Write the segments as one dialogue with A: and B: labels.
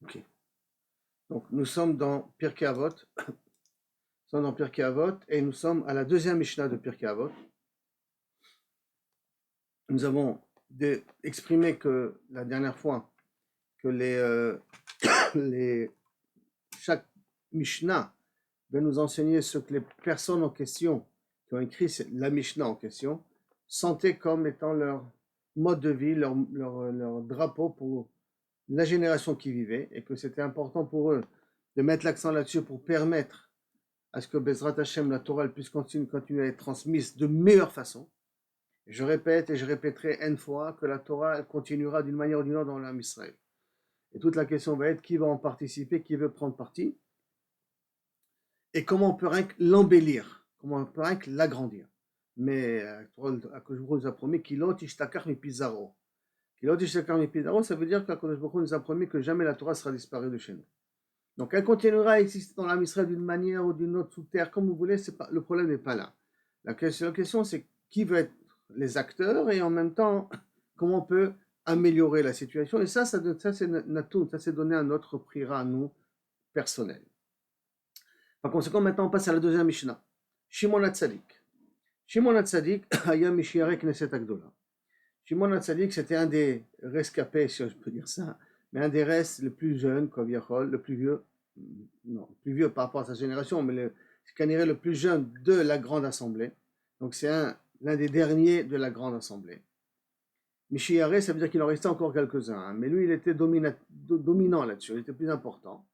A: Ok. Donc nous sommes dans Pirkei Avot. Nous sommes dans Pirkei Avot et nous sommes à la deuxième Mishnah de Pirkei Avot. Nous avons exprimé que la dernière fois que chaque Mishnah va nous enseigner ce que les personnes en question qui ont écrit la Mishnah en question sentaient comme étant leur mode de vie, leur drapeau pour la génération qui vivait, et que c'était important pour eux de mettre l'accent là-dessus pour permettre à ce que Bezrat Hashem, la Torah, elle puisse continuer à être transmise de meilleure façon. Je répète et je répéterai N fois que la Torah, elle continuera d'une manière ou d'une autre dans l'âme Israël. Et toute la question va être qui va en participer, qui veut prendre parti, et comment on peut rien que l'embellir, comment on peut rien que l'agrandir. Mais Akadosh Baruch Hu nous a promis Kilot ishtakach mipizaro. Kilot ishtakach mipizaro, ça veut dire qu'Akadosh Baruch Hu nous a promis que jamais la Torah sera disparue de chez nous. Donc elle continuera à exister dans l'âme Israël d'une manière ou d'une autre, sous terre, comme vous voulez, le problème n'est pas là. La question c'est qui veut être les acteurs et en même temps, comment on peut améliorer la situation. Et ça c'est Natoun, ça c'est donné à notre prira, à nous, personnel. Par conséquent, maintenant on passe à la deuxième Mishnah. Shimon HaTzadik. Shimon HaTzadik, Hayam Mishiare Knesset Agdola. Shimon HaTzadik, c'était un des rescapés, si je peux dire ça, mais un des restes le plus jeune, le plus vieux, non, le plus vieux par rapport à sa génération, mais c'est le plus jeune de la Grande Assemblée. Donc c'est l'un des derniers de la Grande Assemblée. Mishiare, ça veut dire qu'il en restait encore quelques-uns, hein, mais lui il était dominant là-dessus, il était plus important.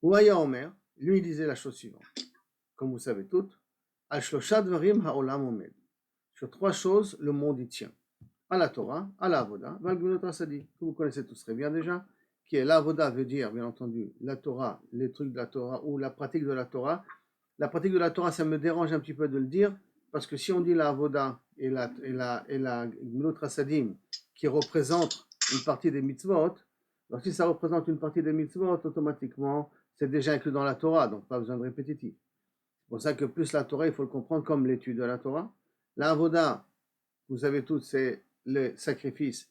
A: Ouaya Omer, lui il disait la chose suivante, comme vous savez toutes, Al-Shlosha Dvarim Ha'olam Omed. Sur trois choses, le monde y tient. À la Torah, à la Avoda, Valgunot Asadi, que vous connaissez tous très bien déjà, qui est la Avoda veut dire, bien entendu, la Torah, les trucs de la Torah ou la pratique de la Torah. La pratique de la Torah, ça me dérange un petit peu de le dire, parce que si on dit la Avoda et la Gmunot Asadim, qui représente une partie des mitzvot, alors si ça représente une partie des mitzvot, automatiquement, c'est déjà inclus dans la Torah, donc pas besoin de répétitif. C'est pour ça que plus la Torah, il faut le comprendre comme l'étude de la Torah. La Avoda, vous savez tous, c'est le sacrifice,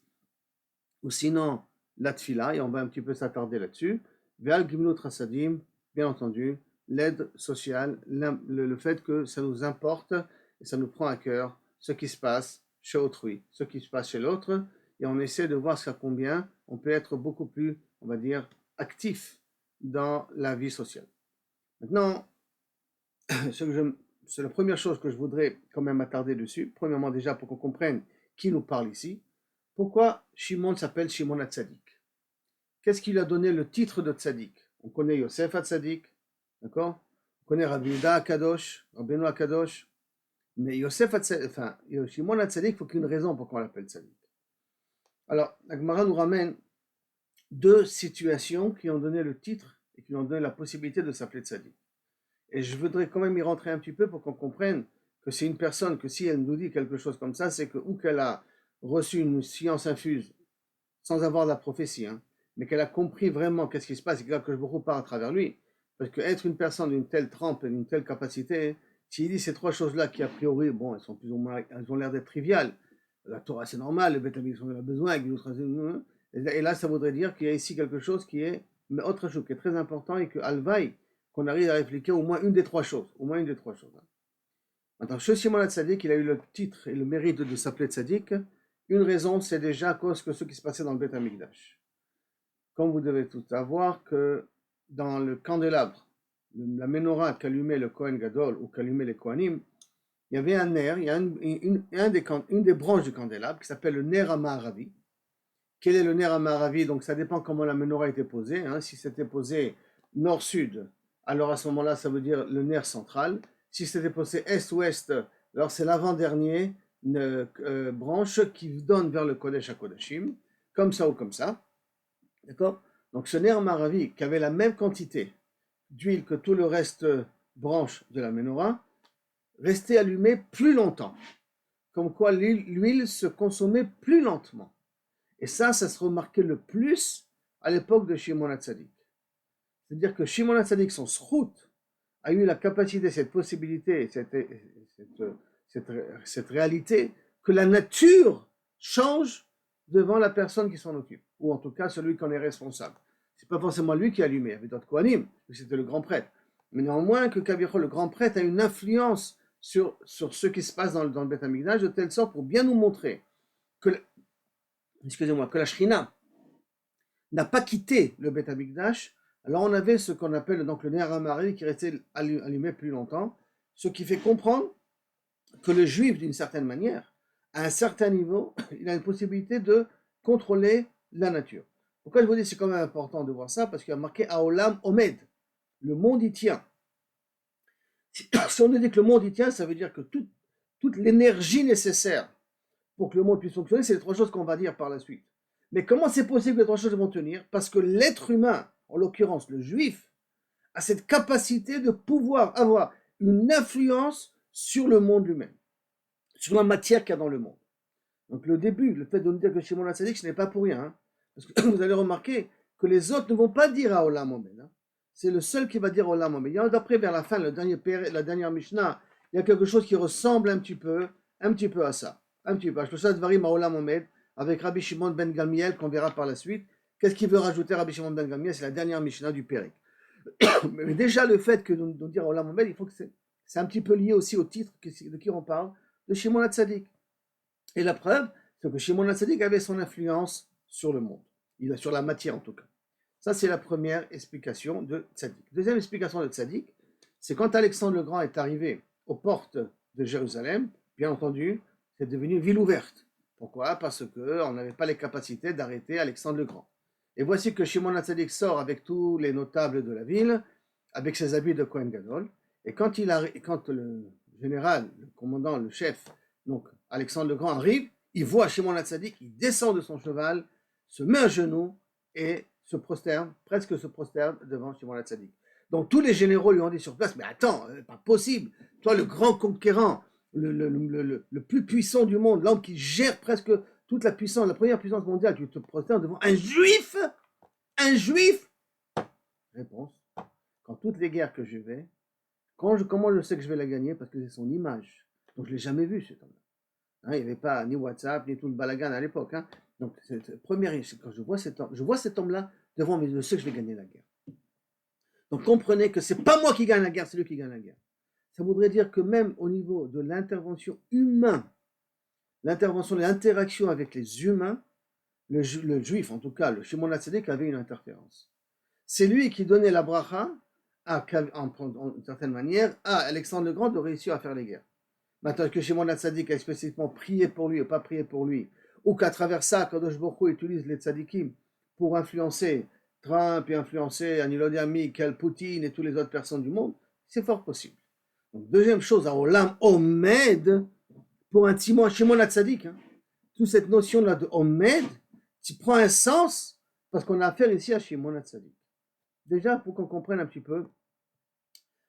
A: ou sinon la tfila, et on va un petit peu s'attarder là-dessus. Ve'al gimlut rasadim, bien entendu, l'aide sociale, le fait que ça nous importe et ça nous prend à cœur ce qui se passe chez autrui, ce qui se passe chez l'autre, et on essaie de voir jusqu'à combien on peut être beaucoup plus, on va dire, actif dans la vie sociale. Maintenant, c'est la première chose que je voudrais quand même m'attarder dessus. Premièrement, déjà, pour qu'on comprenne qui nous parle ici. Pourquoi Shimon s'appelle Shimon HaTzadik? Qu'est-ce qui lui a donné le titre de Tzadik? On connaît Yosef HaTzadik, d'accord? On connaît Rabbi Yehuda HaKadosh, Rabbeinu HaKadosh. Mais Shimon HaTzadik, il faut qu'il y ait une raison pour qu'on l'appelle Tzadik. Alors, la Gemara nous ramène deux situations qui ont donné le titre et qui lui ont donné la possibilité de s'appeler Tzadik. Et je voudrais quand même y rentrer un petit peu pour qu'on comprenne que c'est une personne que si elle nous dit quelque chose comme ça, c'est que ou qu'elle a reçu une science infuse sans avoir la prophétie, hein, mais qu'elle a compris vraiment qu'est-ce qui se passe et que je me repars à travers lui. Parce qu'être une personne d'une telle trempe et d'une telle capacité, s'il dit ces trois choses-là qui a priori, bon, elles sont plus ou moins, elles ont l'air d'être triviales. La Torah c'est normal, le Beth Amikdash on en a besoin, et là ça voudrait dire qu'il y a ici quelque chose qui est, mais autre chose qui est très important et que Alvaï, qu'on arrive à répliquer au moins une des trois choses. Au moins une des trois choses. Maintenant, chez Shimon HaTzadik, il a eu le titre et le mérite de s'appeler Tzadik. Une raison, c'est déjà à cause de ce qui se passait dans le Beth Amikdash. Comme vous devez tout savoir que dans le candélabre, la menorah qu'allumait le Kohen Gadol ou qu'allumaient les Kohanim, il y avait un ner, il y a une des branches du candélabre qui s'appelle le ner Amaharavi. Quel est le ner Amaharavi? Donc ça dépend comment la menorah était posée. Hein. Si c'était posé nord-sud, alors à ce moment-là, ça veut dire le nerf central. Si c'était posé est-ouest, alors c'est l'avant-dernier branche qui donne vers le Kodesh HaKodashim, comme ça ou comme ça. D'accord? Donc ce nerf Maravi, qui avait la même quantité d'huile que tout le reste branche de la menorah, restait allumé plus longtemps. Comme quoi l'huile se consommait plus lentement. Et ça se remarquait le plus à l'époque de Shimon HaTzadik. C'est-à-dire que Shimon HaTzadik, son srout, a eu la capacité, cette possibilité, cette réalité, que la nature change devant la personne qui s'en occupe, ou en tout cas celui qui en est responsable. pas forcément lui qui a allumé, il y avait d'autres Kohanim, c'était le grand prêtre. Mais néanmoins que Kavichol, le grand prêtre, a une influence sur ce qui se passe dans le Beth Amikdash, de telle sorte pour bien nous montrer que, que la Shrina n'a pas quitté le Beth Amikdash. Alors on avait ce qu'on appelle donc le Ner HaMa'ariv qui restait allumé plus longtemps, ce qui fait comprendre que le juif, d'une certaine manière, à un certain niveau, il a une possibilité de contrôler la nature. Pourquoi je vous dis que c'est quand même important de voir ça? Parce qu'il y a marqué Aolam Omed, le monde y tient. Si on nous dit que le monde y tient, ça veut dire que toute l'énergie nécessaire pour que le monde puisse fonctionner, c'est les trois choses qu'on va dire par la suite. Mais comment c'est possible que les trois choses vont tenir? Parce que l'être humain, en l'occurrence le juif, a cette capacité de pouvoir avoir une influence sur le monde lui-même, sur la matière qu'il y a dans le monde. Donc le début, le fait de nous dire que Shimon HaTzadik, ce n'est pas pour rien, hein, parce que vous allez remarquer que les autres ne vont pas dire à Olam Omed. Hein. C'est le seul qui va dire Olam Omed. D'après, vers la fin, la dernière Mishnah, il y a quelque chose qui ressemble un petit peu à ça. Un petit peu. Je ça Dvarim à Olam Omed, avec Rabbi Shimon ben Gamliel, qu'on verra par la suite. Qu'est-ce qu'il veut rajouter Rabbi Shimon ben Gamliel? C'est la dernière Mishnah du Pérek. Mais déjà, le fait que nous dire Olam Omed, il faut que c'est un petit peu lié aussi au titre de qui on parle, de Shimon HaTzadik. Et la preuve, c'est que Shimon HaTzadik avait son influence sur le monde, sur la matière en tout cas. Ça, c'est la première explication de Tzadik. Deuxième explication de Tzadik, c'est quand Alexandre le Grand est arrivé aux portes de Jérusalem, bien entendu, c'est devenu une ville ouverte. Pourquoi? Parce qu'on n'avait pas les capacités d'arrêter Alexandre le Grand. Et voici que Shimon HaTzadik sort avec tous les notables de la ville, avec ses habits de Kohen Gadol, et quand le général, le commandant, le chef, donc Alexandre le Grand arrive, il voit Shimon HaTzadik, il descend de son cheval, se met à genoux et presque se prosterne devant Shimon HaTzadik. Donc tous les généraux lui ont dit sur place, mais attends, pas possible, toi le grand conquérant, le plus puissant du monde, l'homme qui gère presque toute la puissance, la première puissance mondiale, tu te prosternes devant un juif? Un juif? Réponse, quand toutes les guerres que je vais, comment je sais que je vais la gagner? Parce que c'est son image. Donc je ne l'ai jamais vu cet homme-là. Hein, il n'y avait pas ni WhatsApp, ni tout le balagan à l'époque. Hein. Donc, quand je vois cet homme-là devant mes yeux, je sais que je vais gagner la guerre. Donc, comprenez que ce n'est pas moi qui gagne la guerre, c'est lui qui gagne la guerre. Ça voudrait dire que même au niveau de l'intervention humaine, l'intervention de l'interaction avec les humains, le juif, en tout cas, le Shimon HaTzadik avait une interférence. C'est lui qui donnait la bracha, en certaine manière, à Alexandre le Grand de réussir à faire les guerres. Maintenant que Shimon HaTzadik a spécifiquement prié pour lui ou pas prié pour lui, ou qu'à travers ça, Kadosh Baruch Hu utilise les tzadikim pour influencer Trump et influencer Anilodi Mikel, Poutine et toutes les autres personnes du monde, c'est fort possible. Donc, deuxième chose, à Olam Omed, pour un Shimon HaTzadik, hein, toute cette notion-là de Omed, qui prend un sens parce qu'on a affaire ici à Shimon HaTzadik. Déjà, pour qu'on comprenne un petit peu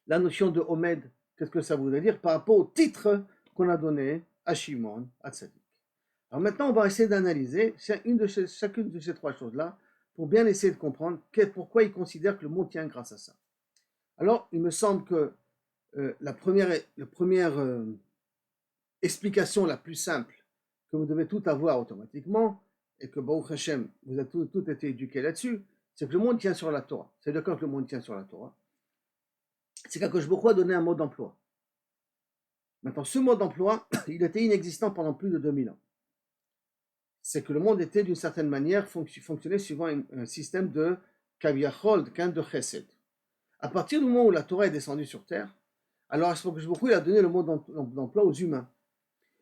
A: la notion de Omed, qu'est-ce que ça voudrait dire par rapport au titre qu'on a donné à Shimon HaTzadik. Alors maintenant, on va essayer d'analyser chacune de ces trois choses-là pour bien essayer de comprendre pourquoi il considère que le monde tient grâce à ça. Alors, il me semble que la première explication la plus simple que vous devez tout avoir automatiquement, et que Baruch Hashem, vous avez tout été éduqué là-dessus, c'est que le monde tient sur la Torah. C'est d'accord que le monde tient sur la Torah. C'est qu'Akadosh Baruch Hu a donné un mode d'emploi. Maintenant, ce mode d'emploi, il était inexistant pendant plus de 2000 ans. C'est que le monde était d'une certaine manière fonctionnait suivant un système de kaviachol, de chesed. À partir du moment où la Torah est descendue sur terre, alors Akadosh Baruch Hu il a donné le mode d'emploi aux humains.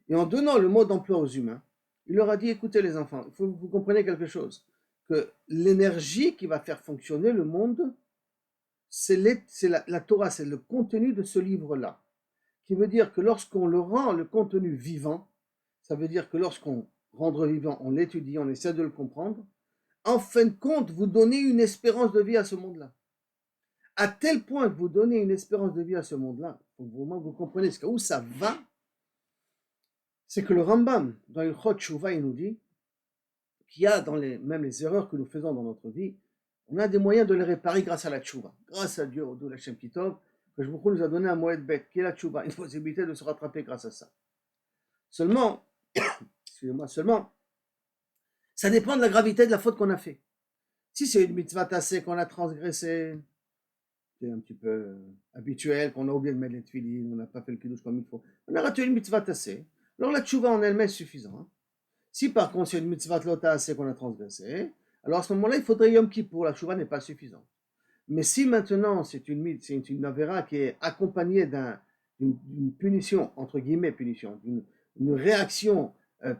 A: Et en donnant le mode d'emploi aux humains, il leur a dit, écoutez les enfants, il faut que vous compreniez quelque chose, que l'énergie qui va faire fonctionner le monde, c'est la Torah, c'est le contenu de ce livre-là. Qui veut dire que lorsqu'on le rend le contenu vivant, ça veut dire que lorsqu'on rend vivant, on l'étudie, on essaie de le comprendre, en fin de compte, vous donnez une espérance de vie à ce monde-là. À tel point que vous donnez une espérance de vie à ce monde-là, il faut vraiment que vous compreniez où ça va, c'est que le Rambam, dans Ilchot Teshuvah, il nous dit qu'il y a même les erreurs que nous faisons dans notre vie, on a des moyens de les réparer grâce à la Teshuvah, grâce à Dieu, au Dou Hashem Kitov, que je nous a donné un moed bet, qui est la Teshuvah, une possibilité de se rattraper grâce à ça. Seulement, ça dépend de la gravité de la faute qu'on a fait. Si c'est une mitzvah tassée qu'on a transgressée, c'est un petit peu habituel, qu'on a oublié de mettre les tefilines, on n'a pas fait le kiddush comme il faut, on a raté une mitzvah tassée, alors la tchouva en elle-même est suffisante. Si par contre c'est une mitzvah lo tassée qu'on a transgressée, alors à ce moment-là, il faudrait Yom Kippour, la tchouva n'est pas suffisante. Mais si maintenant c'est une avéra qui est accompagnée d'une punition, entre guillemets punition, d'une réaction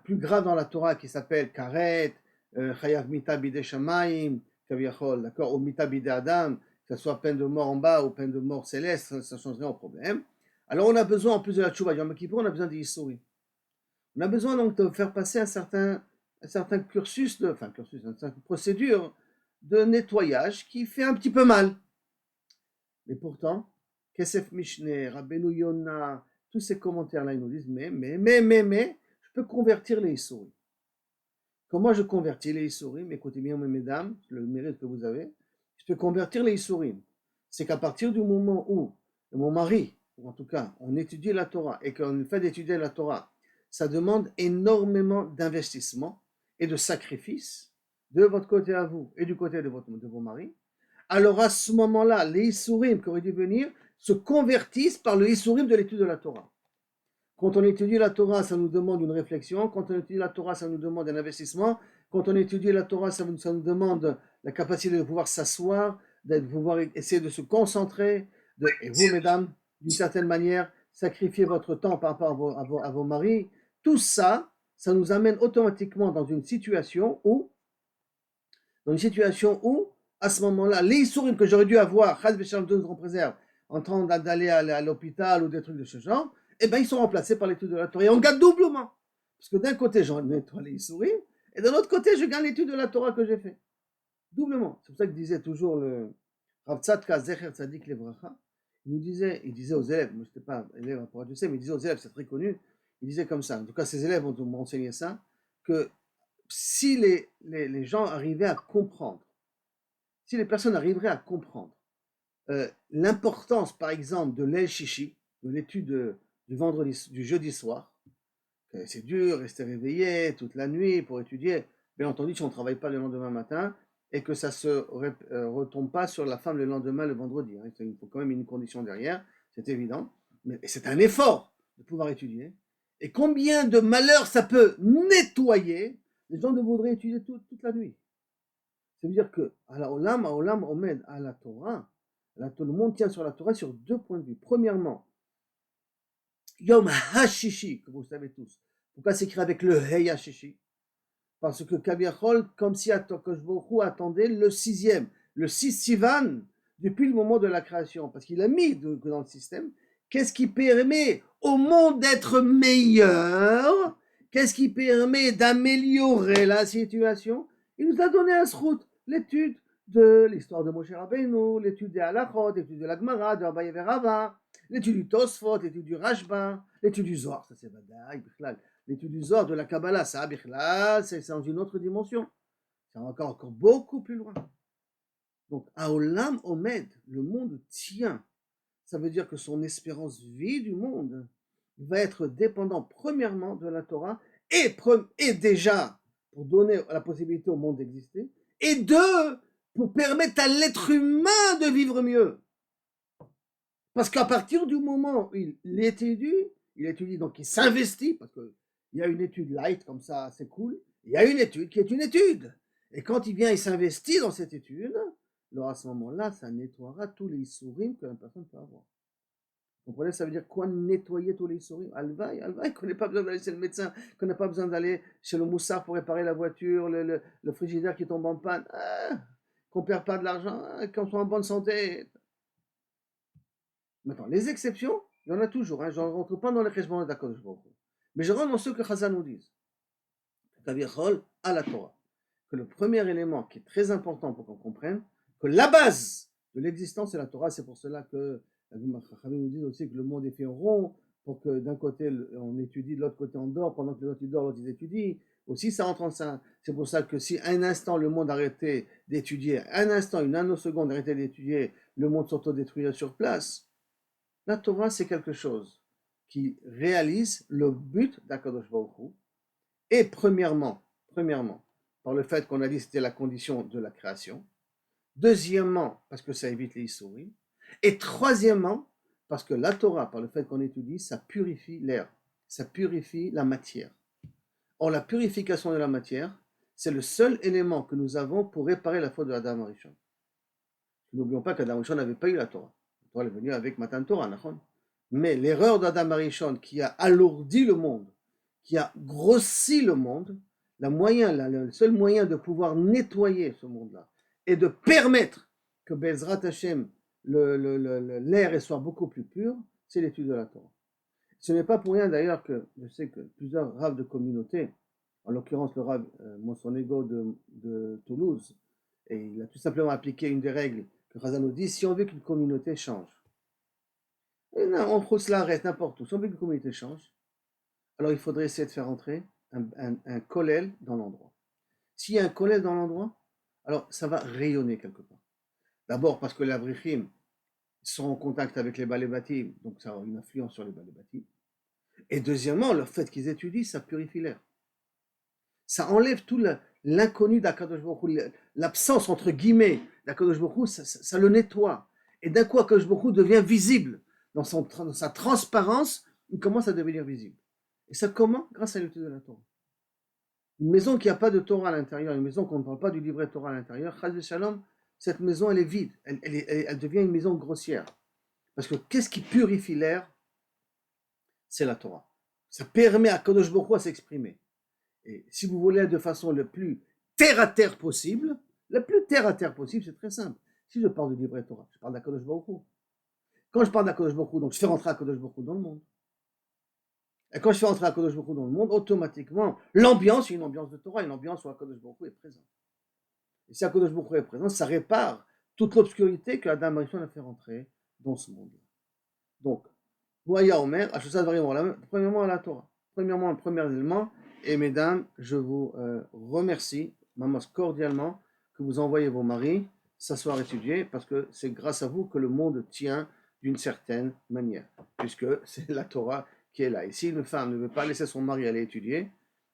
A: plus grave dans la Torah qui s'appelle karet, chayav mita bidei shamayim, kaviachol, d'accord, ou mita bidei adam, que ce soit peine de mort en bas ou peine de mort céleste, ça ne change rien au problème. Alors on a besoin, en plus de la tchouva Yom Kippour, on a besoin d'Yissouri. On a besoin donc de faire passer un certain cursus, une certaine procédure de nettoyage qui fait un petit peu mal. Mais pourtant, Kesef Mishneh, Rabbeinu Yona, tous ces commentaires-là, ils nous disent, mais, je peux convertir les Issourim. Comment je convertis les Issourim? Écoutez bien, mesdames, le mérite que vous avez. Je peux convertir les Issourim. C'est qu'à partir du moment où mon mari, ou en tout cas, on étudie la Torah et qu'on fait d'étudier la Torah, ça demande énormément d'investissement et de sacrifice de votre côté à vous et du côté de vos maris. Alors à ce moment-là, les Issourim qui auraient dû venir se convertissent par le Issourim de l'étude de la Torah. Quand on étudie la Torah, ça nous demande une réflexion. Quand on étudie la Torah, ça nous demande un investissement. Quand on étudie la Torah, ça nous demande la capacité de pouvoir s'asseoir, de pouvoir essayer de se concentrer. Et vous, mesdames, d'une certaine manière, sacrifier votre temps par rapport à vos maris. Tout ça, ça nous amène automatiquement dans une situation où, à ce moment-là, les Issourim que j'aurais dû avoir, Chaz v'Shalom, Dieu nous en préserve, en train d'aller à l'hôpital ou des trucs de ce genre, eh bien, ils sont remplacés par l'étude de la Torah. Et on gagne doublement. Parce que d'un côté, j'en nettoie les Issourim, et de l'autre côté, je gagne l'étude de la Torah que j'ai fait. Doublement. C'est pour ça que disait toujours le Rav Tzadka Zecher Tzadik Levracha, il disait aux élèves, moi je n'étais pas élève à Torah, tu sais, mais il disait aux élèves, c'est très connu, il disait comme ça, en tout cas ses élèves vont m'enseigner ça, que si les gens arrivaient à comprendre, si les personnes arriveraient à comprendre l'importance, par exemple, de l'El Shishi, de l'étude du jeudi soir, c'est dur, rester réveillé toute la nuit pour étudier, bien entendu, si on ne travaille pas le lendemain matin, et que ça ne se retombe pas sur la femme le lendemain, le vendredi. Hein. Il faut quand même une condition derrière, c'est évident, mais c'est un effort de pouvoir étudier. Et combien de malheurs ça peut nettoyer, les gens devraient étudier toute la nuit. Ça veut dire que Olam Omed à la Torah, le monde tient sur la Torah sur deux points de vue. Premièrement, Yom HaShishi, que vous savez tous. Pourquoi c'est écrit avec le Hey HaShishi? Parce que Kaviachol, comme si Akadosh Baruch Hu attendait le 6e, le 6 Sivan, depuis le moment de la création. Parce qu'il a mis dans le système, qu'est-ce qui permet au monde d'être meilleur? Qu'est-ce qui permet d'améliorer la situation? Il nous a donné un srout, l'étude de l'histoire de Moshe Rabbeinu, l'étude des Halachot, l'étude de la Gemara, de Abaye Verava, l'étude du Tosfot, l'étude du Rashba, l'étude du Zohar, ça c'est Vadaï, l'étude du Zohar, de la Kabbalah, ça Bichlal, c'est dans une autre dimension. C'est encore beaucoup plus loin. Donc, Aolam Omed, le monde tient. Ça veut dire que son espérance vie du monde va être dépendant premièrement de la Torah et déjà pour donner la possibilité au monde d'exister, et deux, pour permettre à l'être humain de vivre mieux. Parce qu'à partir du moment où il étudie, donc il s'investit, parce qu'il y a une étude light comme ça, c'est cool, il y a une étude qui est une étude. Et quand il vient, il s'investit dans cette étude, alors à ce moment-là, ça nettoiera tous les sourires que la personne peut avoir. Vous comprenez, ça veut dire quoi nettoyer tous les sourires? Alvaï, qu'on n'ait pas besoin d'aller chez le médecin, qu'on n'a pas besoin d'aller chez le moussard pour réparer la voiture, le frigidaire qui tombe en panne, qu'on ne perd pas de l'argent, qu'on soit en bonne santé. Maintenant, les exceptions, il y en a toujours. Je ne rentre pas dans les cheshbonot d'Akadosh Baruch Hu. Mais je rentre dans ce que Chazal nous dit. Kaviachol à la Torah. Que le premier élément qui est très important pour qu'on comprenne, que la base de l'existence est la Torah. C'est pour cela que nous dit aussi que le monde est fait en rond, pour que d'un côté on étudie, de l'autre côté on dort, pendant que l'autre il dort, l'autre il étudie. Aussi ça rentre en ça. C'est pour ça que si un instant le monde arrêtait d'étudier, un instant, une nanoseconde arrêtait d'étudier, le monde s'autodétruirait sur place. La Torah, c'est quelque chose qui réalise le but d'Akadosh Baruch Hu. Et premièrement, par le fait qu'on a dit que c'était la condition de la création. Deuxièmement, parce que ça évite les Issourim. Et troisièmement, parce que la Torah, par le fait qu'on étudie, ça purifie l'air, ça purifie la matière. Or, la purification de la matière, c'est le seul élément que nous avons pour réparer la faute de Adam Arishon. N'oublions pas qu'Adam Arishon n'avait pas eu la Torah. La Torah est venue avec Matan Torah, mais l'erreur d'Adam Arishon qui a alourdi le monde, qui a grossi le monde, le seul moyen de pouvoir nettoyer ce monde-là et de permettre que Bezrat Hashem, l'air soit beaucoup plus pur, c'est l'étude de la Torah. Ce n'est pas pour rien d'ailleurs que je sais que plusieurs rabbins de communauté, en l'occurrence le rabbin Monsonego de Toulouse, et il a tout simplement appliqué une des règles que Chazal nous dit, si on veut qu'une communauté change, et non, on trouve cela reste n'importe où, si on veut qu'une communauté change, alors il faudrait essayer de faire entrer un kollel dans l'endroit. S'il y a un kollel dans l'endroit, alors ça va rayonner quelque part. D'abord parce que les abrichim sont en contact avec les balébatim, donc ça a une influence sur les balébatim. Et deuxièmement, le fait qu'ils étudient, ça purifie l'air. Ça enlève tout l'inconnu d'Akadosh Baruch Hu, l'absence entre guillemets d'Akadosh Baruch Hu, ça le nettoie. Et d'un coup, Akadosh Baruch Hu devient visible. Dans sa transparence, il commence à devenir visible. Et ça comment? Grâce à l'étude de la Torah. Une maison qui n'a pas de Torah à l'intérieur, une maison qu'on ne parle pas du livret Torah à l'intérieur, Chaz Shalom, cette maison, elle est vide. Elle devient une maison grossière. Parce que qu'est-ce qui purifie l'air? C'est la Torah. Ça permet à Kadosh Baruch Hu à s'exprimer. Et si vous voulez de façon le plus terre-à-terre possible, c'est très simple. Si je parle du livret Torah, je parle d'Akadosh Baruch Hu. Quand je parle d'Akadosh Baruch Hu, donc je fais rentrer Akadosh Baruch Hu dans le monde. Et quand je fais rentrer Akadosh Baruch Hu dans le monde, automatiquement, l'ambiance, une ambiance de Torah, une ambiance où Akadosh Baruch Hu est présent. Et si Akadosh Baruch Hu est présent, ça répare toute l'obscurité que Adam Arishon a fait rentrer dans ce monde. Donc, Voya Omer, premièrement à la Torah. Premièrement, le premier élément, et mesdames, je vous remercie, maman, cordialement, que vous envoyez vos maris s'asseoir étudier, parce que c'est grâce à vous que le monde tient d'une certaine manière, puisque c'est la Torah qui est là. Et si une femme ne veut pas laisser son mari aller étudier,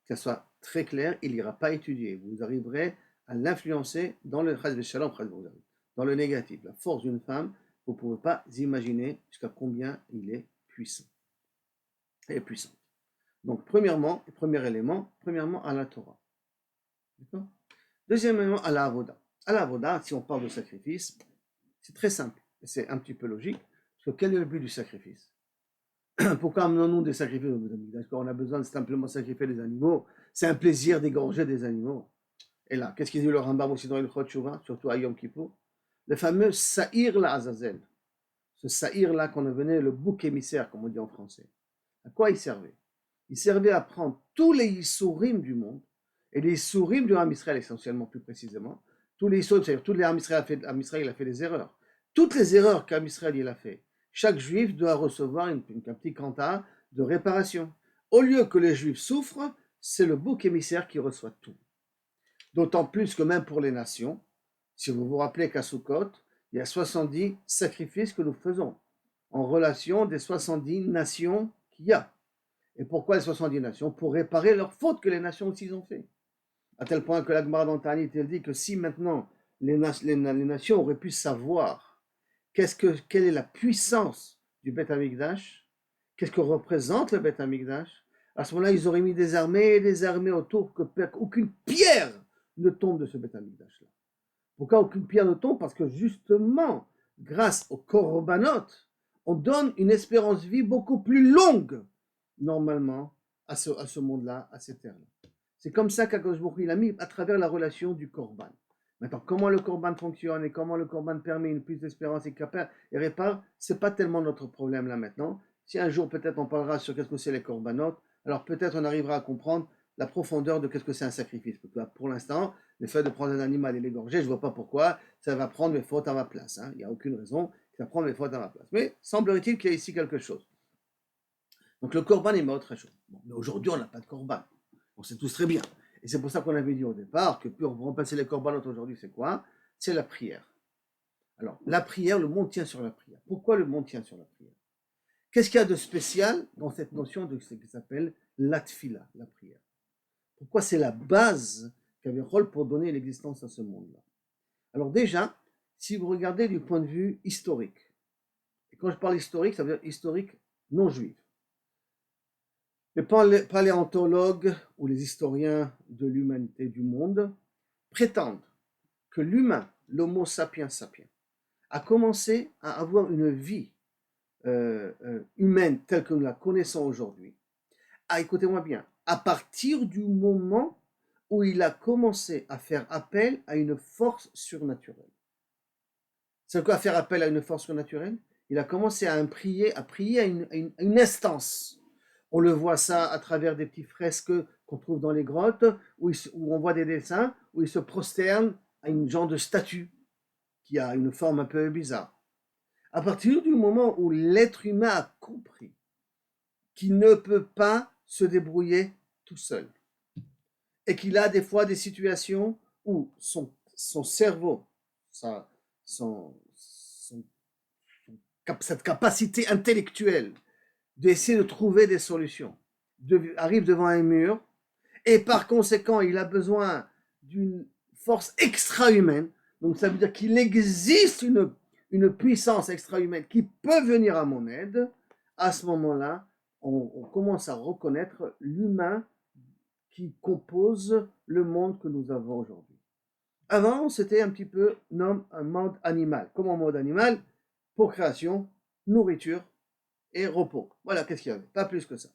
A: qu'elle soit très claire, il n'ira pas étudier. Vous arriverez à l'influencer dans le chaz v'shalom, dans le négatif. La force d'une femme, vous ne pouvez pas imaginer jusqu'à combien il est puissant. Elle est puissante. Donc, premièrement à la Torah. D'accord? Deuxième élément, à la avoda. À la avoda, si on parle de sacrifice, c'est très simple. Et c'est un petit peu logique. Parce que quel est le but du sacrifice? Pourquoi amenons-nous des sacrifices au Beth Amikdash? On a besoin de simplement sacrifier des animaux. C'est un plaisir d'égorger des animaux. Et là, qu'est-ce qu'il dit le Rambam aussi dans le Chot Shuvah, surtout à Yom Kippour? Le fameux Sa'ir la Azazel. Ce Sa'ir-là qu'on appelait le bouc émissaire, comme on dit en français. À quoi il servait? Il servait à prendre tous les Issourim du monde, et les Issourim du Ham Israël essentiellement, plus précisément, tous les Issourim, c'est-à-dire tous les Ham Israël il a fait des erreurs. Toutes les erreurs qu'Ham Israël il a fait, chaque Juif doit recevoir un petit quanta de réparation. Au lieu que les Juifs souffrent, c'est le bouc émissaire qui reçoit tout. D'autant plus que même pour les nations, si vous vous rappelez qu'à Sukkot, il y a 70 sacrifices que nous faisons en relation des 70 nations qu'il y a. Et pourquoi les 70 nations? Pour réparer leurs fautes que les nations aussi ont fait. À tel point que l'Agmara dans Ta'anit, elle dit que si maintenant les nations auraient pu savoir quelle est la puissance du Beth Amikdash, qu'est-ce que représente le Beth Amikdash, à ce moment-là, ils auraient mis des armées et des armées autour, qu'aucune pierre ne tombe de ce Beth Amikdash-là. Pourquoi aucune pierre ne tombe? Parce que justement, grâce aux korbanot, on donne une espérance de vie beaucoup plus longue, normalement, à ce monde-là, à ces terres-là. C'est comme ça qu'Akadosh Baruch Hu il a mis à travers la relation du korban. Maintenant, comment le korban fonctionne et comment le korban permet une plus d'espérance et répare, c'est pas tellement notre problème là maintenant. Si un jour peut-être on parlera sur qu'est-ce que c'est les korbanot, alors peut-être on arrivera à comprendre la profondeur de qu'est-ce que c'est un sacrifice. Pour l'instant, le fait de prendre un animal et l'égorger, je ne vois pas pourquoi ça va prendre mes fautes à ma place. Il n'y a aucune raison que ça prenne mes fautes à ma place. Mais semblerait-il qu'il y a ici quelque chose. Donc le korban est mort très chaud. Bon, mais aujourd'hui, on n'a pas de korban. On sait tous très bien. Et c'est pour ça qu'on avait dit au départ que pour remplacer les korbanot aujourd'hui, c'est quoi? C'est la prière. Alors, la prière, le monde tient sur la prière. Pourquoi le monde tient sur la prière? Qu'est-ce qu'il y a de spécial dans cette notion de ce qui s'appelle la tfila, la prière? Pourquoi c'est la base Kaviachol, pour donner l'existence à ce monde-là. Alors déjà, si vous regardez du point de vue historique, et quand je parle historique, ça veut dire historique non juif. Les paléontologues ou les historiens de l'humanité du monde prétendent que l'humain, l'homo sapiens sapiens, a commencé à avoir une vie humaine telle que nous la connaissons aujourd'hui. Ah, écoutez-moi bien, à partir du moment où il a commencé à faire appel à une force surnaturelle. C'est quoi faire appel à une force surnaturelle? Il a commencé à prier à une instance. On le voit ça à travers des petits fresques qu'on trouve dans les grottes, où on voit des dessins, où il se prosterne à une genre de statue qui a une forme un peu bizarre. À partir du moment où l'être humain a compris qu'il ne peut pas se débrouiller tout seul, et qu'il a des fois des situations où son cerveau, sa, cette capacité intellectuelle d'essayer de trouver des solutions, arrive devant un mur, et par conséquent, il a besoin d'une force extra-humaine. Donc ça veut dire qu'il existe une puissance extra-humaine qui peut venir à mon aide. À ce moment-là, on commence à reconnaître l'humain qui compose le monde que nous avons aujourd'hui. Avant, c'était un petit peu un mode animal. Comment mode animal? Procréation, nourriture et repos. Voilà, qu'est-ce qu'il y avait? Pas plus que ça.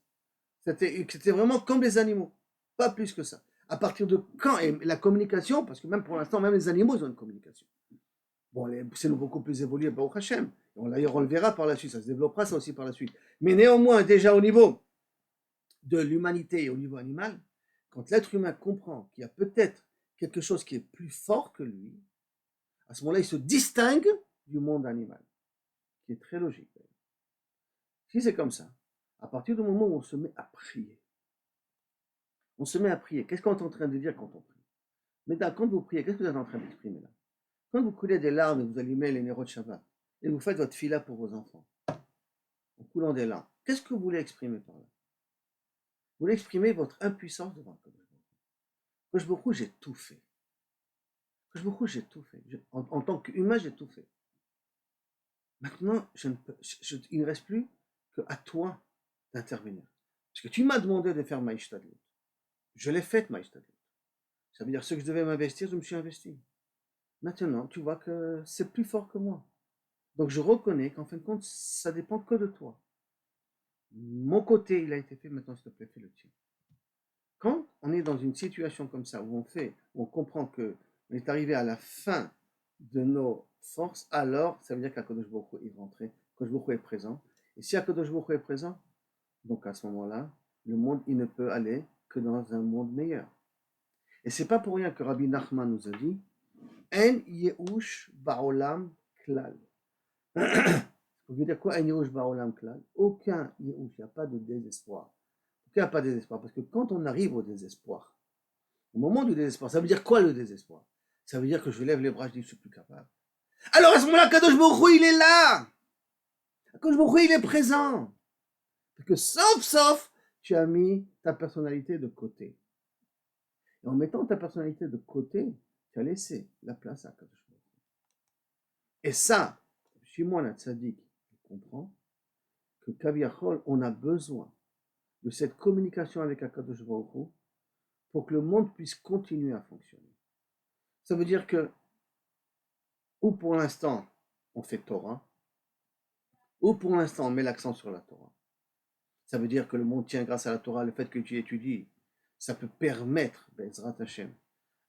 A: C'était vraiment comme les animaux. Pas plus que ça. À partir de quand? Et la communication, parce que même pour l'instant, même les animaux ils ont une communication. Bon, c'est beaucoup plus évolué, Baruch Hashem. D'ailleurs, on le verra par la suite, ça se développera ça aussi par la suite. Mais néanmoins, déjà au niveau de l'humanité et au niveau animal, quand l'être humain comprend qu'il y a peut-être quelque chose qui est plus fort que lui, à ce moment-là, il se distingue du monde animal, qui est très logique. Si c'est comme ça, à partir du moment où on se met à prier, on se met à prier. Qu'est-ce qu'on est en train de dire quand on prie? Mais quand vous priez, qu'est-ce que vous êtes en train d'exprimer là? Quand vous coulez des larmes et vous allumez les néros de Shabbat, et vous faites votre fila pour vos enfants, en coulant des larmes, qu'est-ce que vous voulez exprimer par là? Vous voulez exprimer votre impuissance devant le Kodesh Baruch Hu. Kodesh Baruch Hu, j'ai tout fait. Kodesh Baruch Hu, j'ai tout fait. En tant qu'humain, j'ai tout fait. Maintenant, il ne reste plus qu'à toi d'intervenir. Parce que tu m'as demandé de faire Maïshtadlut. Je l'ai faite, Maïshtadlut. Ça veut dire ce que je devais m'investir, je me suis investi. Maintenant, tu vois que c'est plus fort que moi. Donc je reconnais qu'en fin de compte, ça dépend que de toi. Mon côté, il a été fait, maintenant s'il te plaît, fais le tien. Quand on est dans une situation comme ça, où on comprend qu'on est arrivé à la fin de nos forces, alors ça veut dire qu'Akadosh Baruch Hu est rentré, qu'Akadosh Baruch Hu est présent. Et si Akadosh Baruch Hu est présent, donc à ce moment-là, le monde, il ne peut aller que dans un monde meilleur. Et c'est pas pour rien que Rabbi Nachman nous a dit En Yehush Ba'olam Klal. Ça veut dire quoi En Yehush Ba'olam Klal? Aucun Yehush, il n'y a pas de désespoir. Il n'y a pas de désespoir. Parce que quand on arrive au désespoir, au moment du désespoir, ça veut dire quoi le désespoir? Ça veut dire que je lève les bras, je dis je suis plus capable. Alors à ce moment-là, Kadosh Baruch Hu, il est là. Kadosh Baruch Hu, il est présent. Parce que sauf, tu as mis ta personnalité de côté. Et en mettant ta personnalité de côté, tu as laissé la place à Kadosh Baruch Hu. Et ça, Shimon HaTzadik comprend que Kaviachol, on a besoin de cette communication avec Akadosh Baruch Hu pour que le monde puisse continuer à fonctionner. Ça veut dire que, ou pour l'instant, on fait Torah, ou pour l'instant, on met l'accent sur la Torah. Ça veut dire que le monde tient grâce à la Torah, le fait que tu étudies, ça peut permettre, Bezrat Hashem,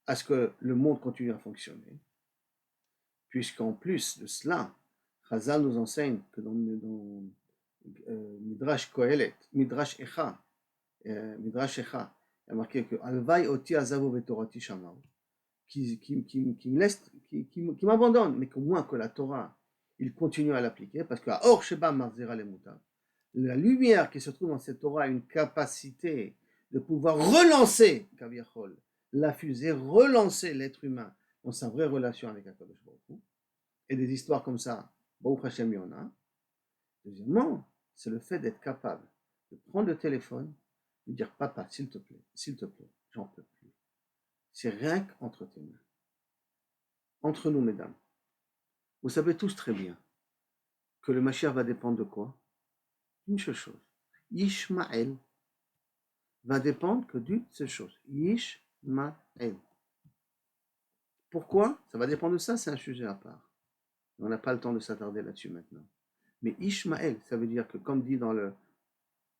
A: à ce que le monde continue à fonctionner. Puisqu'en plus de cela, Chazal nous enseigne que dans Midrash Kohelet, Midrash Echa, il y a marqué que Alvai oti azavo betorati shamau, qui m'abandonne, mais qu'au moins que la Torah, il continue à l'appliquer, parce que Or Sheba Marzera le Mutar, la lumière qui se trouve dans cette Torah a une capacité de pouvoir relancer, Kaviachol, la fusée, relancer l'être humain dans sa vraie relation avec Akadosh Baruch Hu. Et des histoires comme ça, Baruch Hashem, il y en a. Deuxièmement, c'est le fait d'être capable de prendre le téléphone, de dire papa, s'il te plaît, j'en peux plus. c'est rien qu'entre tes mains. Entre nous, mesdames. Vous savez tous très bien que le Mashiach va dépendre de quoi? D'une seule chose. Ishmaël va dépendre que d'une seule chose. Ishmaël. Pourquoi? Ça va dépendre de ça, c'est un sujet à part. On n'a pas le temps de s'attarder là-dessus maintenant. Mais Ishmaël, ça veut dire que, comme dit dans le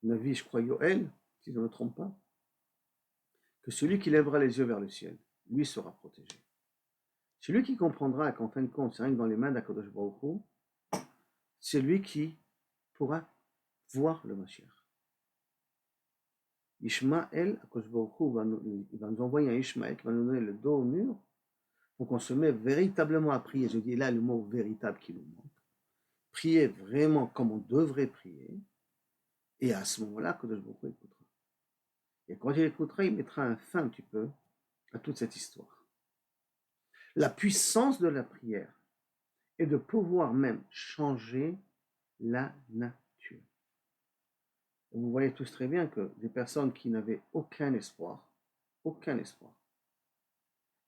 A: Navi, je crois, Yoël, si je ne me trompe pas, que celui qui lèvera les yeux vers le ciel, lui sera protégé. Celui qui comprendra qu'en fin de compte, c'est rien que dans les mains d'Akadosh Baruch Hu, c'est lui qui pourra voir le Mashiach. Ishmaël, Akadosh Baruch Hu va nous envoyer un Ishmaël qui va nous donner le dos au mur pour qu'on se mette véritablement à prier. Je dis là le mot véritable qui nous manque. Prier vraiment comme on devrait prier. Et à ce moment-là, Akadosh Baruch Hu écoutera. Et quand il écoutera, il mettra un fin un petit peu à toute cette histoire. La puissance de la prière est de pouvoir même changer la nature. Vous voyez tous très bien que des personnes qui n'avaient aucun espoir,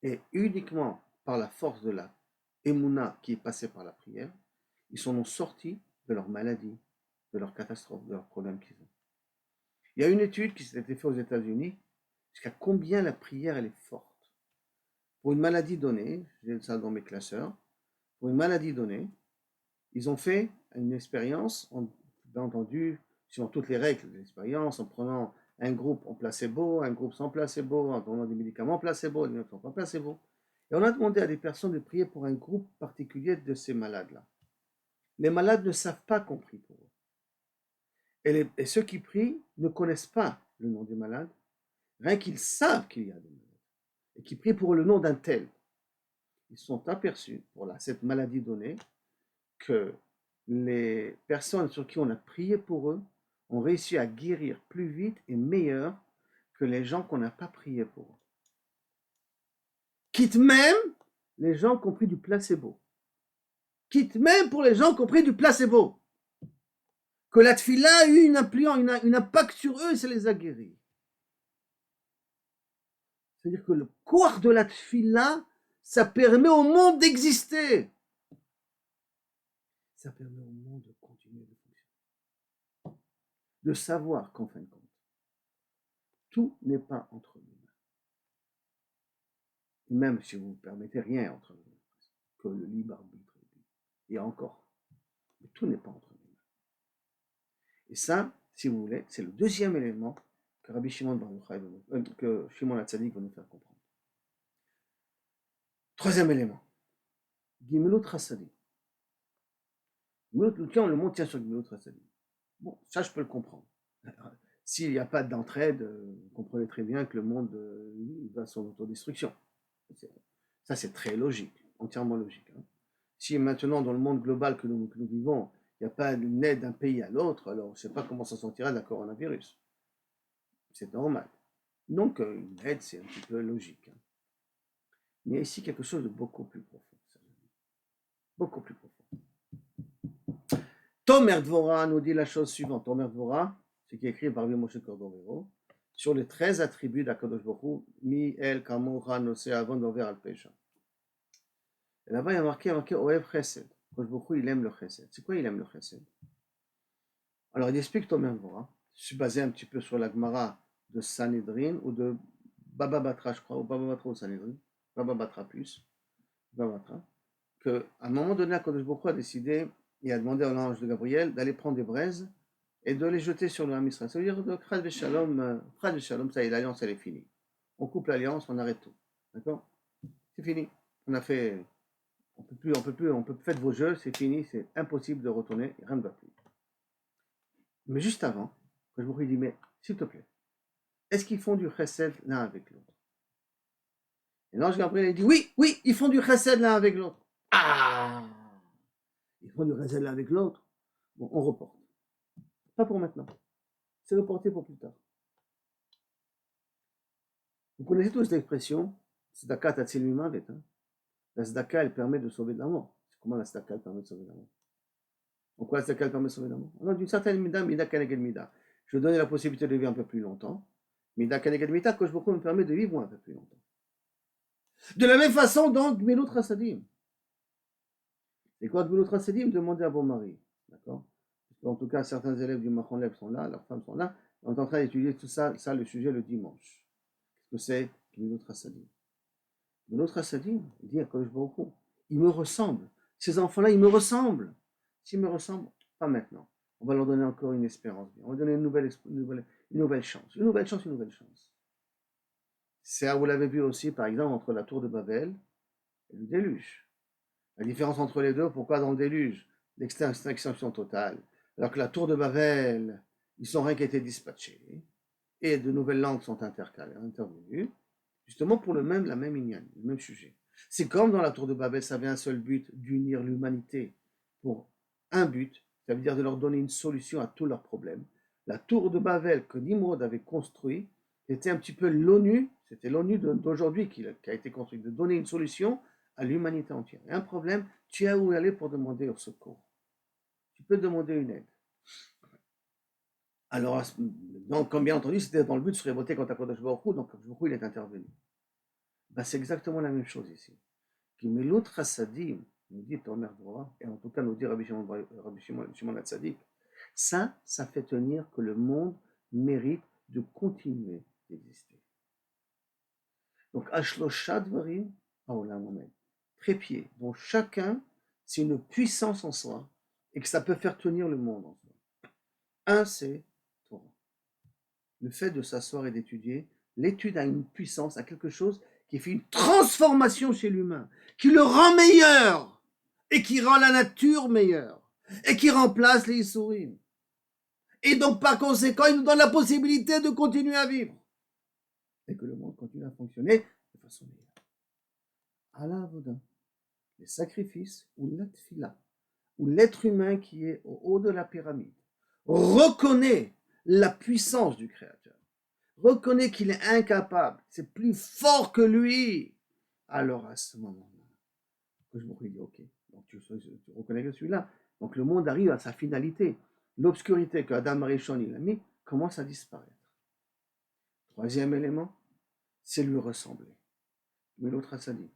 A: et uniquement par la force de la émouna qui est passée par la prière, ils sont sortis de leur maladie, de leur catastrophe, de leurs problèmes qu'ils ont. Il y a une étude qui s'est faite aux États-Unis jusqu'à combien la prière elle est forte. Pour une maladie donnée, j'ai ça dans mes classeurs, pour une maladie donnée, ils ont fait une expérience, bien entendu, suivant toutes les règles de l'expérience, en prenant un groupe en placebo, un groupe sans placebo, en donnant des médicaments placebo, des médicaments pas placebo. Et on a demandé à des personnes de prier pour un groupe particulier de ces malades-là. Les malades ne savent pas qu'on prie pour eux. Et ceux qui prient ne connaissent pas le nom des malades, rien qu'ils savent qu'il y a des malades, et qui prient pour le nom d'un tel. Ils sont aperçus, pour cette maladie donnée, que les personnes sur qui on a prié pour eux ont réussi à guérir plus vite et meilleur que les gens qu'on n'a pas prié pour eux. Quitte même les gens qui ont pris du placebo. Quitte même pour les gens qui ont pris du placebo. Que la tfila a eu une impact sur eux et ça les a guéris. C'est-à-dire que le corps de la tfila, ça permet au monde d'exister. Ça permet au monde de continuer de fonctionner. De savoir qu'en fin de compte, tout n'est pas entre nous. Même si vous ne permettez rien entre nous, que le libre arbitre. Et encore, mais tout n'est pas entre nous. Et ça, si vous voulez, c'est le deuxième élément que Rabbi Shimon Bar Yochai que Shimon HaTzadik va nous faire comprendre. Troisième élément, Gimilut Chassadim. Quand le monde tient sur Gimilut Chassadim. Bon, ça je peux le comprendre. S'il n'y a pas d'entraide, vous comprenez très bien que le monde va à son autodestruction. Ça c'est très logique, entièrement logique. Hein. Si maintenant dans le monde global que nous vivons, il n'y a pas une aide d'un pays à l'autre, alors on ne sait pas comment ça sortira de la coronavirus. C'est normal. Donc une aide c'est un petit peu logique. Hein. Mais il y a ici quelque chose de beaucoup plus profond. Beaucoup plus profond. Tomer Dvora nous dit la chose suivante. Tomer Dvora, ce qui est écrit par Moshe Cordovero, sur les 13 attributs d'Akadosh Baruch Hu, Mi El Kamocha Nosé Avon Dover Al Pesha. Et là-bas, il y a marqué Oev Chesed. Akadosh Baruch Hu, il aime le Chesed. C'est quoi il aime le Chesed? Alors, il explique Tomer Dvora. Je suis basé un petit peu sur la Gemara de Sanhedrin ou de Baba Batra, je crois, ou Baba Batra ou Sanhedrin. Baba Batra plus. Baba Batra. Qu'à un moment donné, Akadosh Baruch Hu a décidé, il a demandé à l'ange de Gabriel d'aller prendre des braises et de les jeter sur le Ham Israël. Ça veut dire de Chad Veshalom, ça y est, l'alliance elle est finie. On coupe l'alliance, on arrête tout. D'accord? C'est fini. On a fait, on peut faire vos jeux, c'est fini, c'est impossible de retourner, rien ne va plus. Mais juste avant, je me dis, mais s'il te plaît, est-ce qu'ils font du chesed l'un avec l'autre? Et l'ange Gabriel dit, oui, ils font du chesed l'un avec l'autre. Ah! Ils font du chesed l'un avec l'autre. Bon, on reporte. Pas pour maintenant. C'est reporté pour plus tard. Vous connaissez tous l'expression Tzedaka tatzil mimavet. La tzedaka, elle permet de sauver de la mort. Comment la tzedaka permet de sauver de la mort? Pourquoi la tzedaka permet de sauver de la mort? Alors, d'une certaine mida kaneged mida. Je donne la possibilité de vivre un peu plus longtemps. Mida kaneged mida, que je me permet de vivre un peu plus longtemps. De la même façon, donc, Gmilut Chassadim. Et quoi Gmilut Chassadim? Demandez à vos maris. D'accord? En tout cas, certains élèves du Machon Lev sont là, leurs femmes sont là. On est en train d'étudier tout ça, le sujet le dimanche. Qu'est-ce que c'est Gmilut Chassadim? Gmilut Chassadim, il dit à Kodesh Baruch Hu, ils me ressemblent. Ces enfants-là, ils me ressemblent. S'ils me ressemblent, pas maintenant. On va leur donner encore une espérance. On va donner une nouvelle chance. Une nouvelle chance, une nouvelle chance. C'est, vous l'avez vu aussi, par exemple, entre la tour de Babel et le déluge. La différence entre les deux, pourquoi dans le déluge, l'extinction totale, alors que la tour de Babel, ils sont rien qui été dispatchés, et de nouvelles langues sont intervenues, justement pour la même inyan, le même sujet. C'est comme dans la tour de Babel, ça avait un seul but, d'unir l'humanité pour un but, ça veut dire de leur donner une solution à tous leurs problèmes. La tour de Babel que Nimrod avait construite était un petit peu l'ONU, c'était l'ONU d'aujourd'hui qui a été construite, de donner une solution à l'humanité entière. Et un problème, tu as où aller pour demander au secours. Tu peux demander une aide. Alors, donc, comme bien entendu, c'était dans le but de se révolter contre Akadosh Baruch Hu, donc Akadosh Baruch Hu, il est intervenu. Ben, c'est exactement la même chose ici. Gmilut Chassadim, nous dit Tomer Dora, et en tout cas nous dit Rabbi Shimon HaTzadik, ça fait tenir que le monde mérite de continuer d'exister. Donc, Ashlosha Dvarim, Haolam Omed, trépied, dont chacun, c'est une puissance en soi, et que ça peut faire tenir le monde en soi. Un, c'est Torah. Le fait de s'asseoir et d'étudier, l'étude a une puissance, a quelque chose qui fait une transformation chez l'humain, qui le rend meilleur, et qui rend la nature meilleure, et qui remplace les Issourim. Et donc, par conséquent, il nous donne la possibilité de continuer à vivre. Et que le monde continue à fonctionner de façon meilleure. Allah Avoda, les sacrifices ou la tfila, où l'être humain qui est au haut de la pyramide reconnaît la puissance du Créateur, reconnaît qu'il est incapable, c'est plus fort que lui, alors à ce moment-là, je me dis, ok, donc tu reconnais que celui-là, donc le monde arrive à sa finalité. L'obscurité que Adam Arishon il a mis commence à disparaître. Troisième élément, c'est lui ressembler. Mais l'autre a ça dit,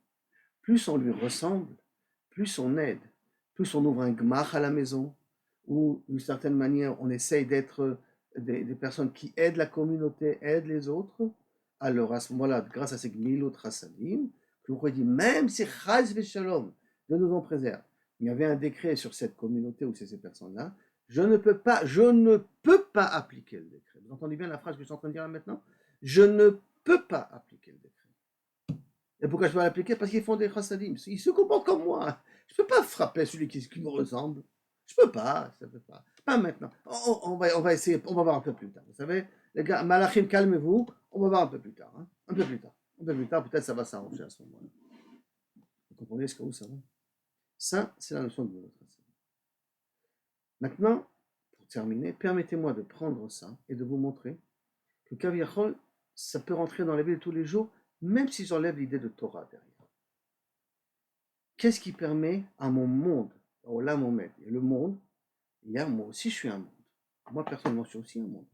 A: plus on lui ressemble, plus on aide, plus on ouvre un gmach à la maison, ou d'une certaine manière on essaye d'être des personnes qui aident la communauté, aident les autres, alors à ce moment-là, grâce à ces Gmilot Chassadim, je vous dis, même si Chaz Veshalom, Dieu nous en préserve, il y avait un décret sur cette communauté ou ces personnes-là, je ne peux pas appliquer le décret. Vous entendez bien la phrase que je suis en train de dire là maintenant? Je ne peux pas appliquer le décret. Et pourquoi je vais l'appliquer? Parce qu'ils font des chassadim. Ils se comportent comme moi. Je ne peux pas frapper celui qui me ressemble. Je ne peux pas, ça peut pas. Pas maintenant. On va essayer, on va voir un peu plus tard. Vous savez, les gars, Malachim, calmez-vous. On va voir un peu plus tard. Hein. Un peu plus tard. Un peu plus tard, peut-être ça va s'arranger à ce moment-là. Vous comprenez ce que vous savez? Ça, c'est la notion de votre chassadim. Maintenant, pour terminer, permettez-moi de prendre ça et de vous montrer que Kaviachol, ça peut rentrer dans la vie de tous les jours, même si j'enlève l'idée de Torah derrière. Qu'est-ce qui permet à mon monde, au là mon maître, et le monde, il y a moi aussi je suis un monde. Moi personnellement je suis aussi un monde.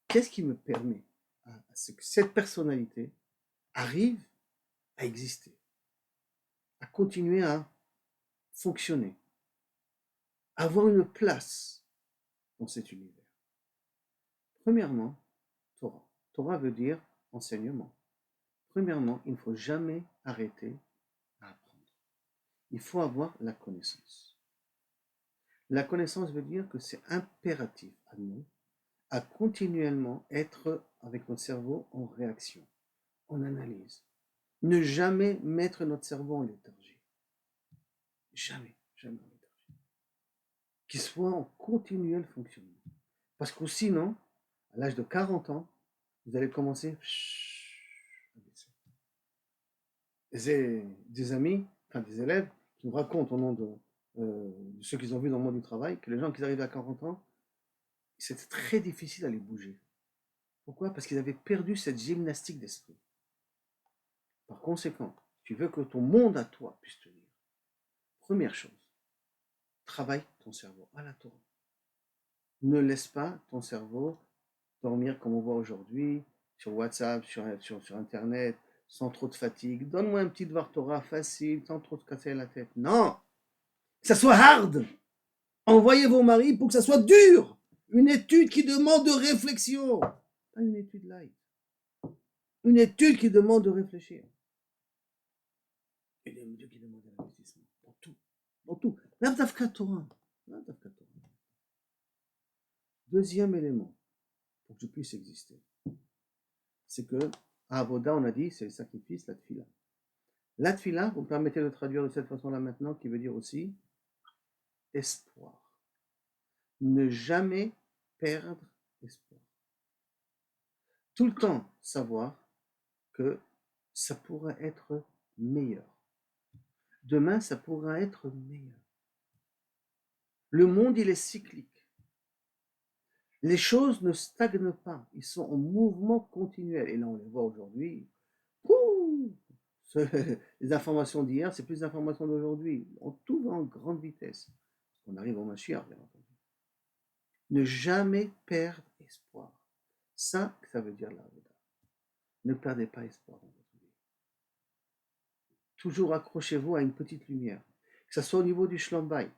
A: Qu'est-ce qui me permet à ce que cette personnalité arrive à exister, à continuer à fonctionner, à avoir une place dans cet univers? Premièrement, Torah. Torah veut dire enseignement. Premièrement, il ne faut jamais arrêter à apprendre. Il faut avoir la connaissance. La connaissance veut dire que c'est impératif à nous à continuellement être avec notre cerveau en réaction, en analyse. Ne jamais mettre notre cerveau en léthargie. Jamais, jamais en léthargie. Qu'il soit en continuel fonctionnement. Parce que sinon, à l'âge de 40 ans, vous allez commencer à baisser. J'ai des amis, enfin des élèves, qui me racontent au nom de ceux qu'ils ont vus dans le monde du travail, que les gens qui arrivent à 40 ans, c'était très difficile à les bouger. Pourquoi? Parce qu'ils avaient perdu cette gymnastique d'esprit. Par conséquent, tu veux que ton monde à toi puisse tenir. Première chose, travaille ton cerveau à la Torah. Ne laisse pas ton cerveau dormir comme on voit aujourd'hui, sur WhatsApp, sur Internet, sans trop de fatigue. Donne-moi un petit devoir Torah facile, sans trop te casser la tête. Non, que ça soit hard. Envoyez vos maris pour que ça soit dur. Une étude qui demande de réflexion. Pas une étude light. Une étude qui demande de réfléchir. Et une étude qui demande de l'investissement. Dans tout. Dans tout. L'Avdavka Torah. Deuxième élément, pour que je puisse exister, c'est que à Avoda, on a dit, c'est le sacrifice, la tfila. La tfila, vous me permettez de traduire de cette façon-là maintenant, qui veut dire aussi espoir. Ne jamais perdre espoir. Tout le temps savoir que ça pourra être meilleur. Demain, ça pourra être meilleur. Le monde, il est cyclique. Les choses ne stagnent pas, ils sont en mouvement continuel. Et là, on les voit aujourd'hui. Les informations d'hier, c'est plus d'informations d'aujourd'hui. Tout va en grande vitesse. On arrive au Mashiach, bien entendu. Ne jamais perdre espoir. Ça veut dire la Avoda. Ne perdez pas espoir dans votre vie. Toujours accrochez-vous à une petite lumière. Que ce soit au niveau du Shalom Bayit.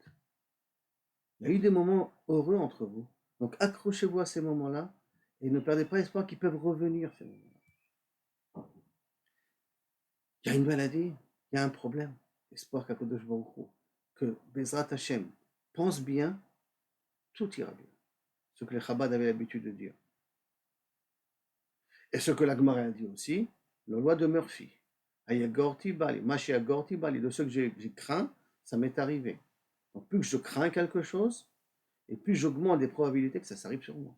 A: Il y a eu des moments heureux entre vous. Donc accrochez-vous à ces moments-là et ne perdez pas espoir qu'ils peuvent revenir, ces moments-là. Il y a une maladie, il y a un problème. Espoir qu'Akadosh Baruch Hu, que Bezrat Hashem pense bien, tout ira bien. Ce que les Chabad avaient l'habitude de dire. Et ce que la Gemara a dit aussi, la loi de Murphy. Ayagorti Bali, Mashi Agorti Bali, de ce que j'ai craint, ça m'est arrivé. Donc plus que je crains quelque chose, et plus j'augmente les probabilités que ça s'arrive sur moi.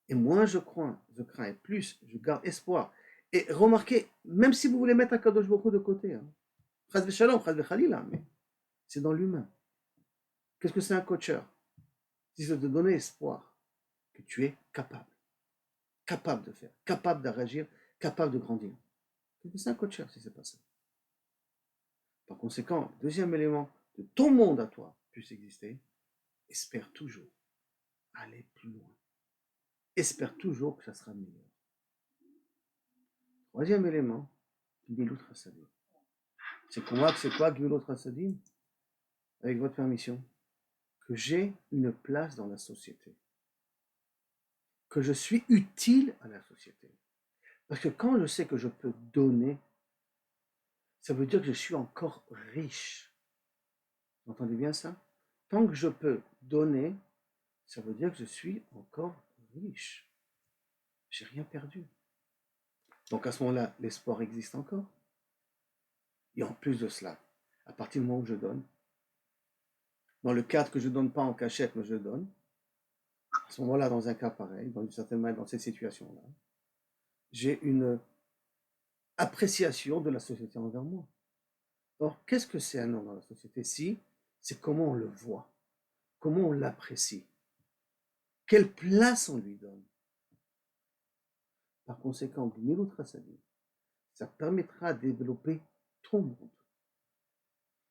A: Et moins je crains, et plus je garde espoir. Et remarquez, même si vous voulez mettre un Kadosh Baruch Hu de côté, Chaz v'shalom, Chaz v'chalila, mais c'est dans l'humain. Qu'est-ce que c'est un coacheur? C'est de te donner espoir que tu es capable de faire, capable de réagir, capable de grandir. Qu'est-ce que c'est un coacheur si c'est pas ça? Par conséquent, deuxième élément de ton monde à toi puisse exister, espère toujours aller plus loin. Espère toujours que ça sera meilleur. Troisième élément, Gmilut Chassadim. C'est quoi Gmilut Chassadim? Avec votre permission, que j'ai une place dans la société, que je suis utile à la société. Parce que quand je sais que je peux donner, ça veut dire que je suis encore riche. Vous entendez bien ça? Tant que je peux donner, ça veut dire que je suis encore riche. J'ai rien perdu. Donc à ce moment-là, l'espoir existe encore. Et en plus de cela, à partir du moment où je donne, dans le cadre que je ne donne pas en cachette, mais je donne, à ce moment-là, dans un cas pareil, dans une certaine manière, dans cette situation-là, j'ai une appréciation de la société envers moi. Or, qu'est-ce que c'est un homme dans la société? Si, c'est comment on le voit, comment on l'apprécie, quelle place on lui donne. Par conséquent, Gmilut Chassadim, ça permettra de développer ton monde.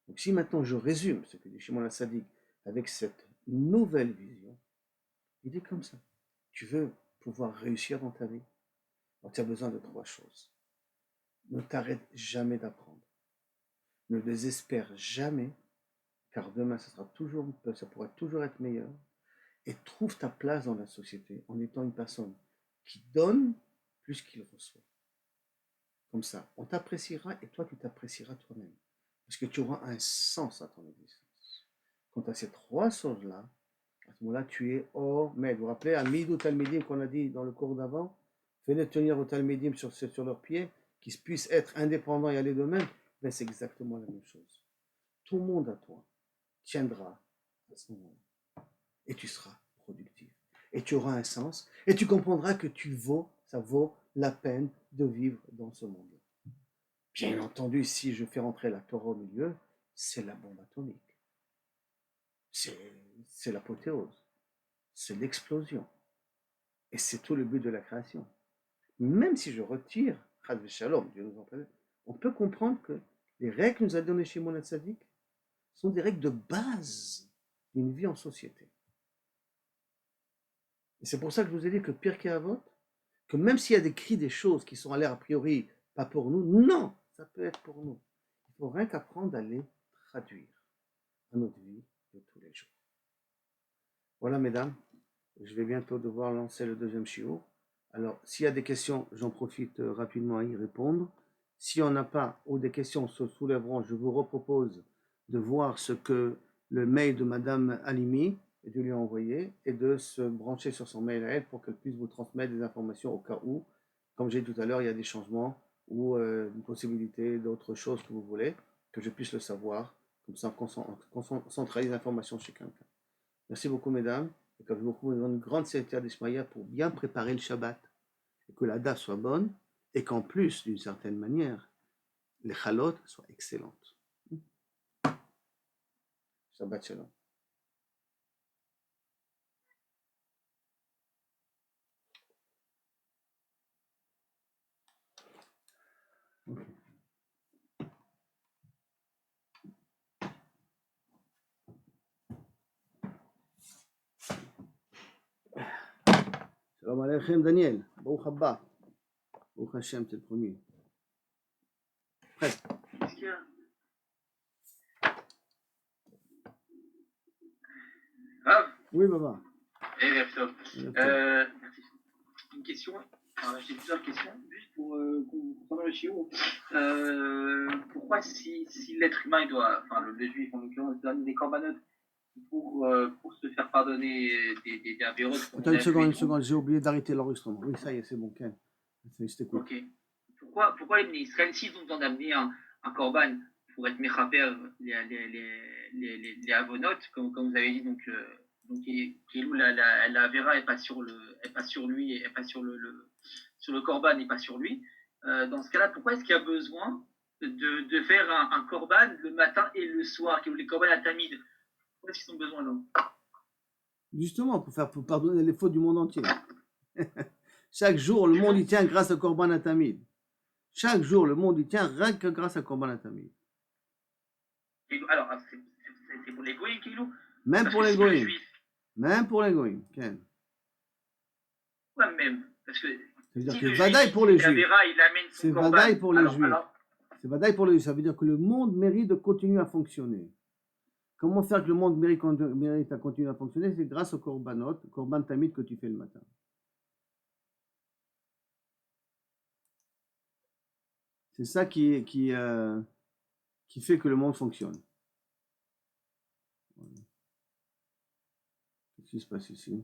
A: Donc si maintenant je résume ce que dit Shimon HaTzadik avec cette nouvelle vision, il dit comme ça, tu veux pouvoir réussir dans ta vie, alors tu as besoin de trois choses. Ne t'arrête jamais d'apprendre. Ne désespère jamais, car demain ça pourra toujours être meilleur. Et trouve ta place dans la société en étant une personne qui donne plus qu'il reçoit. Comme ça, on t'appréciera et toi tu t'apprécieras toi-même. Parce que tu auras un sens à ton existence. Quant à ces trois choses-là, à ce moment-là, tu es hors maître. Vous vous rappelez, à Midou Talmidim qu'on a dit dans le cours d'avant, venez tenir vos Talmidim sur leurs pieds, qu'ils puissent être indépendants et aller d'eux-mêmes, ben c'est exactement la même chose. Tout le monde à toi tiendra à ce moment-là. Et tu seras productif. Et tu auras un sens. Et tu comprendras que ça vaut la peine de vivre dans ce monde-là. Bien entendu, si je fais rentrer la Torah au milieu, c'est la bombe atomique. C'est l'apothéose. C'est l'explosion. Et c'est tout le but de la création. Même si je retire, Chad Shalom, Dieu nous en préserve, on peut comprendre que les règles que nous a données chez Shimon HaTzadik sont des règles de base d'une vie en société. Et c'est pour ça que je vous ai dit que Pirkei Avot, que même s'il y a écrit des choses qui sont à l'air a priori pas pour nous, non, ça peut être pour nous. Il faut rien qu'apprendre à les traduire à notre vie de tous les jours. Voilà, mesdames, je vais bientôt devoir lancer le deuxième shiur. Alors, s'il y a des questions, j'en profite rapidement à y répondre. Si on n'a pas ou des questions se soulèveront, je vous repropose de voir ce que le mail de Madame Halimi et de lui envoyer et de se brancher sur son mail à elle pour qu'elle puisse vous transmettre des informations au cas où, comme j'ai dit tout à l'heure, il y a des changements ou une possibilité d'autres choses que vous voulez, que je puisse le savoir, comme ça on centralise l'information chez quelqu'un. Merci beaucoup, mesdames, et que je vous trouve une grande sécurité d'Ismaïa pour bien préparer le Shabbat, et que la date soit bonne, et qu'en plus, d'une certaine manière, les chalotes soient excellentes. Shabbat shalom. Shalom Aleichem, Daniel. Baruch haba. Baruch Hashem, c'est le premier. Presque.
B: Qu'est-ce qu'il y a? Ah,
A: Oui, Baba.
B: merci. Une question. J'ai plusieurs questions, juste pour concernant le chiot. Pourquoi si l'être humain, il doit, enfin le juif en l'occurrence, donne des corbanotes pour se faire pardonner des avérotes.
A: Attends une seconde, j'ai oublié d'arrêter l'enregistrement. Oui, ça y est, c'est bon, Ken. Je t'écoute.
B: Ok. Pourquoi les Israéliens, s'ils ont besoin d'amener un corban pour être mechaper les avonotes, comme vous avez dit, donc Kéilou, la Avera, elle passe sur lui, elle passe sur le corban et pas sur lui. Dans ce cas-là, pourquoi est-ce qu'il y a besoin de faire un corban le matin et le soir, les corban à Tamid? Pourquoi est-ce qu'ils ont besoin là?
A: Justement, pour pardonner les fautes du monde entier. Chaque jour, le monde y tient grâce au Korban Atamid. Chaque jour, le monde y tient rien que grâce au Korban Atamid.
B: Alors, c'est pour les goïms, Kéilou?
A: Même pour les goïms. Même pour les goïms, Ken.
B: Ouais, même. Parce que
A: c'est-à-dire que Vadaï pour les juifs. C'est Vadaï pour les juifs. C'est Vadaï pour les juifs. Ça veut dire que le monde mérite de continuer à fonctionner. Comment faire que le monde mérite à continuer à fonctionner? C'est grâce au Korbanot, Korban Tamid que tu fais le matin. C'est ça qui fait que le monde fonctionne. Qu'est-ce qui se passe ici?